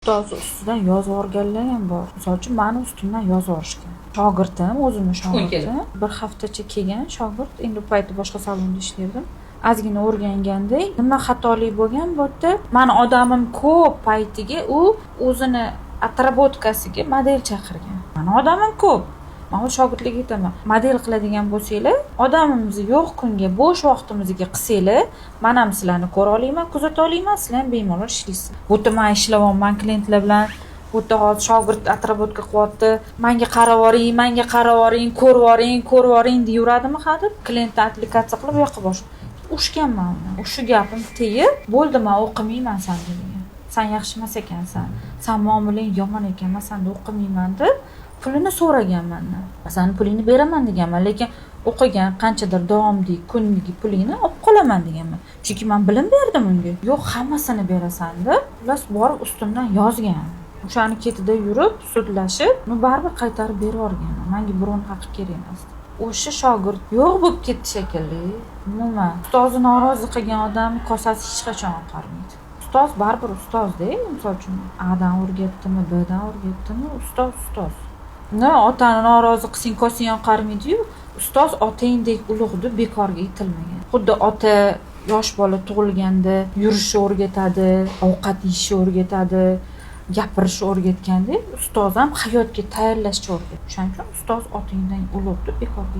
ustoz ustidan yozib yuborganlar ham bor. Misol uchun meni ustimdan yozib yuborishgan. Shogirdim, o'zimning shogirdim. Bir haftacha kelgan shogird, endi payti boshqa salonda ishlardim. Ozgina o'rgangandek, nima xatolik bo'lgan bu yerda? Meni odamim ko'p paytiga u o'zini отработкasiga model chaqirgan. Meni odamim ko'p. Men shogirdlarga aytaman, model qiladigan bo'lsanglar, odamimiz yo'q kunga bo'sh vaqtimizga qilsanglar, men ham sizlarni ko'ra olaman, kuzata olaman, sizlar ham bemalol ishlaysiz. Bu yerda men ishlayapman klientlar bilan. Bu yerda hozir shogird отработка qilyapti. Menga qarab oring, menga qarab oring, ko'rib oring, ko'rib oring deb yuradimi hadeb, klientni applikatsiya qilib u yoqqa bosh. Ushganman uni. Shu gapim tegib, bo'ldi, men o'qimayman sen degan. Sen yaxshi emas ekansan. Sen muomalang yomon ekan, men senda o'qimayman deb pulini so'ragan mendan. Sen pulingni beraman deganman, lekin o'qigan qanchadir davomli kunlik pulingni olib qolaman deganman. Chunki men bilim berdim unga. Yo'q, hammasini berasan deb, ular borib ustimdan yozgan. O'shani ketida yurib, sudlashib, baribir qaytarib berib yuborgan. Menga biron haqi kerak emas. O'sha shogird yo'q bo'lib ketdi shekilli. Umuman, ustozni norozi qilgan odam kosasi hech qachon oqarmaydi. Ustoz baribir ustozda, misol uchun A'dan o'rgatdimi, B'dan o'rgatdimi, ustoz. Ne otani norozi qilsang kosang oqarmaydi-yu, ustoz otangdek ulug'di, bekorga aytilmagan. Xuddi ota yosh bola tug'ilganda yurishni o'rgatadi, ovqat yeyishni o'rgatadi, gapirishni o'rgatganda, ustoz ham hayotga tayyorlashni o'rgatadi. Shuning uchun ustoz otangdan ulug'di, bekorga